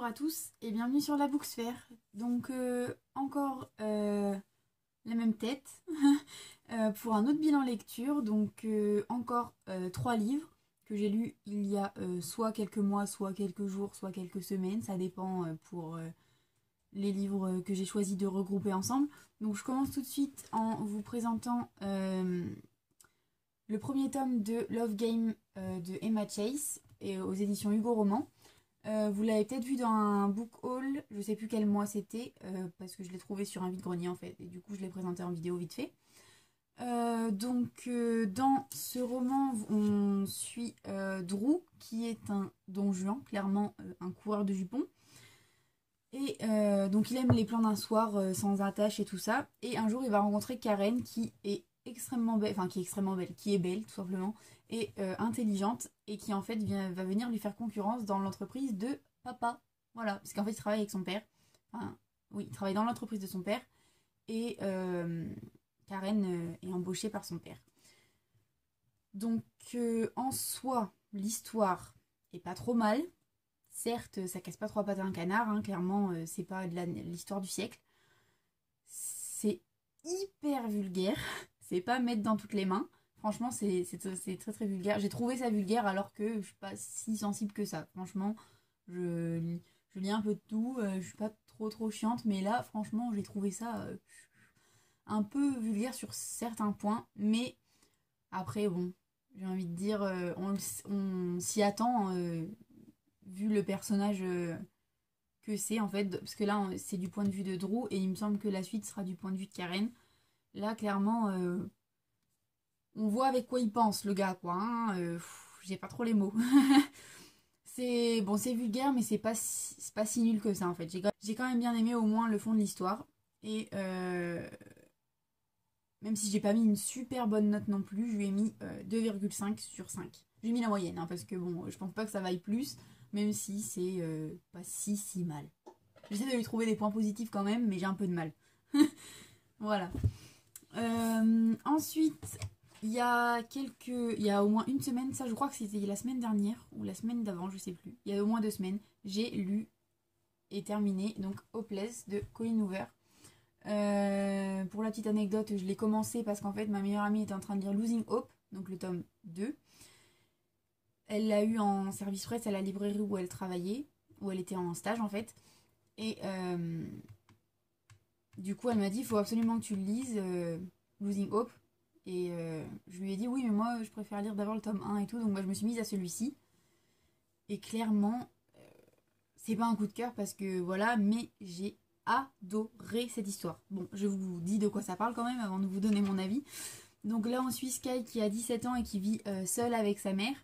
Bonjour à tous et bienvenue sur la Booksphère. Donc encore la même tête pour un autre bilan lecture. Donc encore 3 livres que j'ai lus il y a soit quelques mois, soit quelques jours, soit quelques semaines. Ça dépend pour les livres que j'ai choisi de regrouper ensemble. Donc je commence tout de suite en vous présentant le premier tome de Love Game de Emma Chase et aux éditions Hugo Roman. Vous l'avez peut-être vu dans un book haul, je sais plus quel mois c'était, parce que je l'ai trouvé sur un vide-grenier en fait, et du coup je l'ai présenté en vidéo vite fait. Dans ce roman, on suit Drew, qui est un don Juan, clairement un coureur de jupons. Et donc il aime les plans d'un soir sans attache et tout ça. Et un jour il va rencontrer Karen qui est extrêmement belle, enfin qui est extrêmement belle, qui est belle tout simplement, et intelligente, et qui en fait va venir lui faire concurrence dans l'entreprise de papa. Voilà, parce qu'en fait il travaille avec son père. Enfin, oui, il travaille dans l'entreprise de son père. Et Karen est embauchée par son père. Donc en soi, l'histoire est pas trop mal. Certes, ça casse pas trois pattes à un canard, hein, clairement, c'est pas l'histoire du siècle. C'est hyper vulgaire, c'est pas mettre dans toutes les mains. Franchement, c'est très très vulgaire. J'ai trouvé ça vulgaire alors que je suis pas si sensible que ça. Franchement, je lis un peu de tout, je suis pas trop chiante, mais là, franchement, j'ai trouvé ça un peu vulgaire sur certains points. Mais après, bon, j'ai envie de dire, on s'y attend. Vu le personnage que c'est en fait, parce que là c'est du point de vue de Drew et il me semble que la suite sera du point de vue de Karen. Là clairement on voit avec quoi il pense le gars quoi, hein, j'ai pas trop les mots. C'est bon, c'est vulgaire mais c'est pas si nul que ça en fait. J'ai quand même bien aimé au moins le fond de l'histoire et même si j'ai pas mis une super bonne note non plus, je lui ai mis 2,5 sur 5. J'ai mis la moyenne hein, parce que bon, je pense pas que ça vaille plus, même si c'est pas si mal. J'essaie de lui trouver des points positifs quand même, mais j'ai un peu de mal. Voilà. Ensuite, il y a au moins une semaine, ça je crois que c'était la semaine dernière ou la semaine d'avant, je sais plus. Il y a au moins 2 semaines, j'ai lu et terminé donc Hopeless de Colleen Hoover. Pour la petite anecdote, je l'ai commencé parce qu'en fait ma meilleure amie était en train de lire Losing Hope, donc le tome 2. Elle l'a eu en service presse à la librairie où elle travaillait, où elle était en stage en fait. Et du coup elle m'a dit il faut absolument que tu le lises, Losing Hope. Et je lui ai dit oui mais moi je préfère lire d'abord le tome 1 et tout, donc moi je me suis mise à celui-ci. Et clairement, c'est pas un coup de cœur parce que voilà, mais j'ai adoré cette histoire. Bon, je vous dis de quoi ça parle quand même avant de vous donner mon avis. Donc là on suit Sky qui a 17 ans et qui vit seule avec sa mère.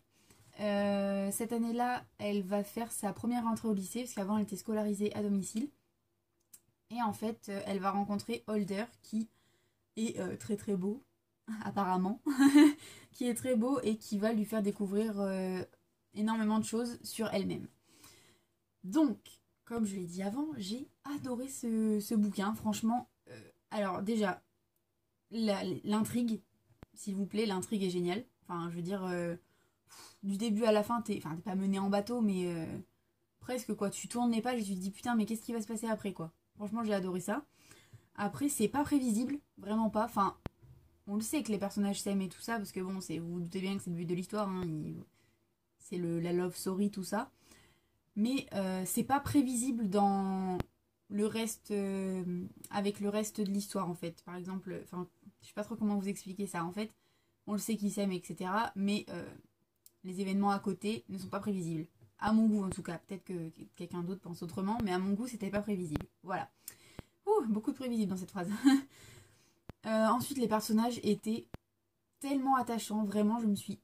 Cette année-là, elle va faire sa première rentrée au lycée, parce qu'avant elle était scolarisée à domicile. Et en fait, elle va rencontrer Holder, qui est très très beau, apparemment, qui est très beau et qui va lui faire découvrir énormément de choses sur elle-même. Donc, comme je l'ai dit avant, j'ai adoré ce bouquin, franchement. Alors déjà, l'intrigue, s'il vous plaît, l'intrigue est géniale. Enfin, je veux dire, du début à la fin, t'es pas mené en bateau, mais presque quoi. Tu tournes les pages et tu te dis putain, mais qu'est-ce qui va se passer après quoi. Franchement, j'ai adoré ça. Après, c'est pas prévisible, vraiment pas. Enfin, on le sait que les personnages s'aiment et tout ça, parce que bon, vous vous doutez bien que c'est le but de l'histoire, hein, c'est la love story, tout ça. Mais c'est pas prévisible dans le reste, avec le reste de l'histoire en fait. Par exemple, enfin, je sais pas trop comment vous expliquer ça en fait. On le sait qu'ils s'aiment, etc. Mais les événements à côté ne sont pas prévisibles. À mon goût en tout cas. Peut-être que quelqu'un d'autre pense autrement, mais à mon goût, c'était pas prévisible. Voilà. Ouh, beaucoup de prévisible dans cette phrase. Ensuite, les personnages étaient tellement attachants. Vraiment, je me suis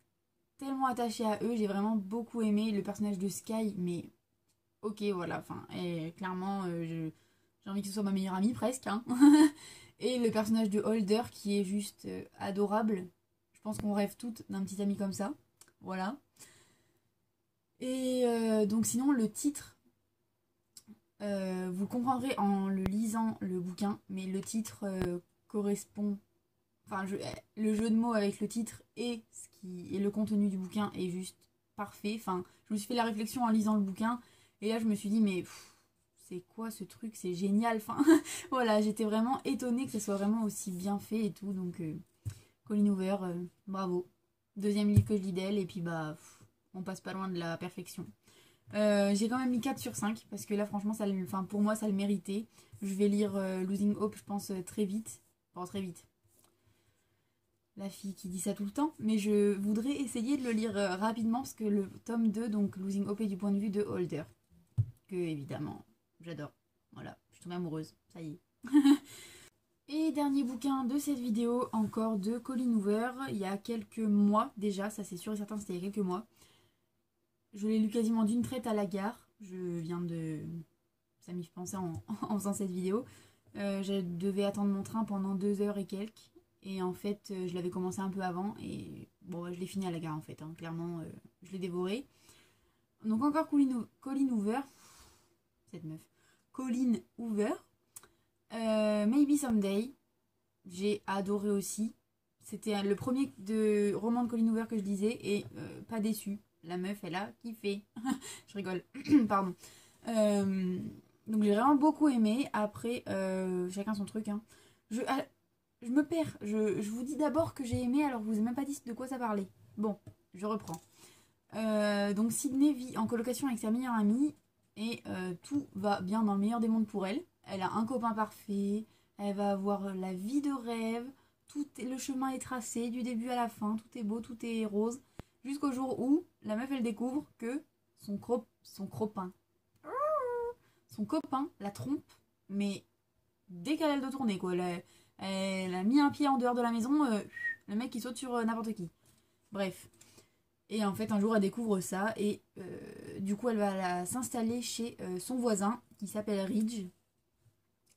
tellement attachée à eux. J'ai vraiment beaucoup aimé le personnage de Sky, mais ok, voilà. Enfin, et clairement, j'ai envie que ce soit ma meilleure amie presque. Hein. Et le personnage de Holder qui est juste adorable. Je pense qu'on rêve toutes d'un petit ami comme ça. Voilà. Et donc sinon, le titre, vous comprendrez en le lisant le bouquin, mais le titre correspond... Enfin, le jeu de mots avec le titre et le contenu du bouquin est juste parfait. Enfin, je me suis fait la réflexion en lisant le bouquin Et là je me suis dit mais c'est quoi ce truc, c'est génial, enfin voilà, j'étais vraiment étonnée que ce soit vraiment aussi bien fait et tout, donc Colleen Hoover, bravo. Deuxième livre que je lis d'elle, et puis bah on passe pas loin de la perfection. J'ai quand même mis 4 sur 5 parce que là franchement ça, enfin, pour moi ça le méritait. Je vais lire Losing Hope je pense très vite. Bon très vite. La fille qui dit ça tout le temps. Mais je voudrais essayer de le lire rapidement parce que le tome 2, donc Losing Hope est du point de vue de Holder. Que évidemment j'adore. Voilà, je suis tombée amoureuse. Ça y est. Et dernier bouquin de cette vidéo, encore de Colleen Hoover. Il y a quelques mois déjà, ça c'est sûr et certain, c'était il y a quelques mois. Je l'ai lu quasiment d'une traite à la gare. Je viens de... Ça m'y fait penser en faisant cette vidéo. Je devais attendre mon train pendant 2 heures et quelques. Et en fait, je l'avais commencé un peu avant. Et bon, je l'ai fini à la gare en fait. Hein. Clairement, je l'ai dévoré. Donc encore Colleen Hoover. Cette meuf. Colleen Hoover. Maybe Someday. J'ai adoré aussi. C'était le premier roman de Colleen Hoover que je lisais. Et pas déçu. La meuf, elle a kiffé. Je rigole. Pardon. Donc j'ai vraiment beaucoup aimé. Après, chacun son truc. Hein. Je me perds. Je vous dis d'abord que j'ai aimé alors que je vous ai même pas dit de quoi ça parlait. Bon, je reprends. Donc Sydney vit en colocation avec sa meilleure amie. Et tout va bien dans le meilleur des mondes pour elle. Elle a un copain parfait. Elle va avoir la vie de rêve. Le chemin est tracé du début à la fin. Tout est beau, tout est rose. Jusqu'au jour où la meuf elle découvre que son copain la trompe, mais dès qu'elle a le dos tourné quoi. Elle a mis un pied en dehors de la maison, le mec il saute sur n'importe qui. Bref. Et en fait un jour elle découvre ça et du coup elle va s'installer chez son voisin qui s'appelle Ridge.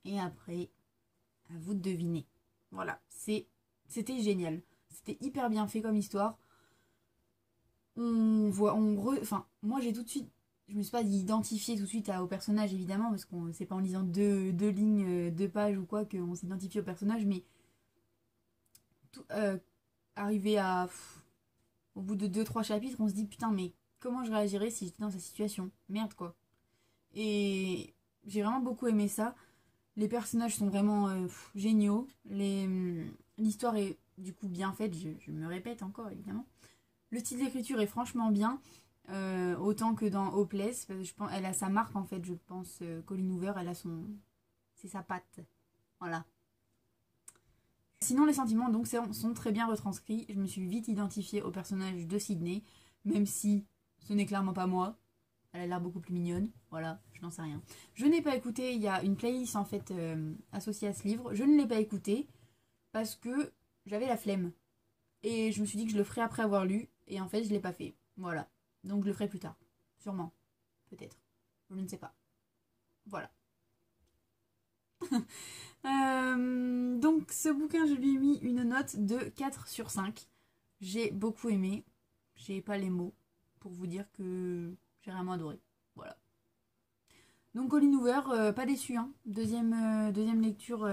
Et après, à vous de deviner. Voilà, c'était génial. C'était hyper bien fait comme histoire. Enfin, moi j'ai tout de suite, je me suis pas identifiée tout de suite au personnage évidemment, parce qu'on c'est pas en lisant deux lignes, 2 pages ou quoi qu'on s'identifie au personnage, mais tout, arrivé au bout de 2-3 chapitres, on se dit putain, mais comment je réagirais si j'étais dans sa situation? Merde quoi. Et j'ai vraiment beaucoup aimé ça. Les personnages sont vraiment géniaux. L'histoire est du coup bien faite, je me répète encore évidemment. Le style d'écriture est franchement bien, autant que dans Hopeless. Je pense, elle a sa marque en fait, je pense. Colleen Hoover, elle a c'est sa patte. Voilà. Sinon, les sentiments donc sont très bien retranscrits. Je me suis vite identifiée au personnage de Sydney, même si ce n'est clairement pas moi. Elle a l'air beaucoup plus mignonne. Voilà, je n'en sais rien. Je n'ai pas écouté, il y a une playlist en fait associée à ce livre. Je ne l'ai pas écouté parce que j'avais la flemme. Et je me suis dit que je le ferais après avoir lu. Et en fait, je ne l'ai pas fait. Voilà. Donc je le ferai plus tard. Sûrement. Peut-être. Je ne sais pas. Voilà. Donc ce bouquin, je lui ai mis une note de 4 sur 5. J'ai beaucoup aimé. J'ai pas les mots pour vous dire que j'ai vraiment adoré. Voilà. Donc Colleen Hoover, pas déçu. Hein. Deuxième lecture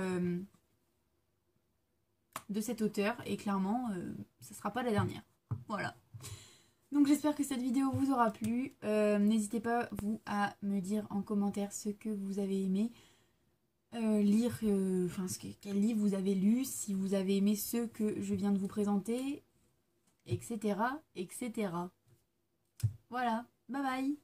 de cet auteur. Et clairement, ça sera pas la dernière. Voilà. Donc j'espère que cette vidéo vous aura plu. N'hésitez pas vous à me dire en commentaire ce que vous avez aimé lire, quel livre vous avez lu, si vous avez aimé ceux que je viens de vous présenter, etc. etc. Voilà, bye bye.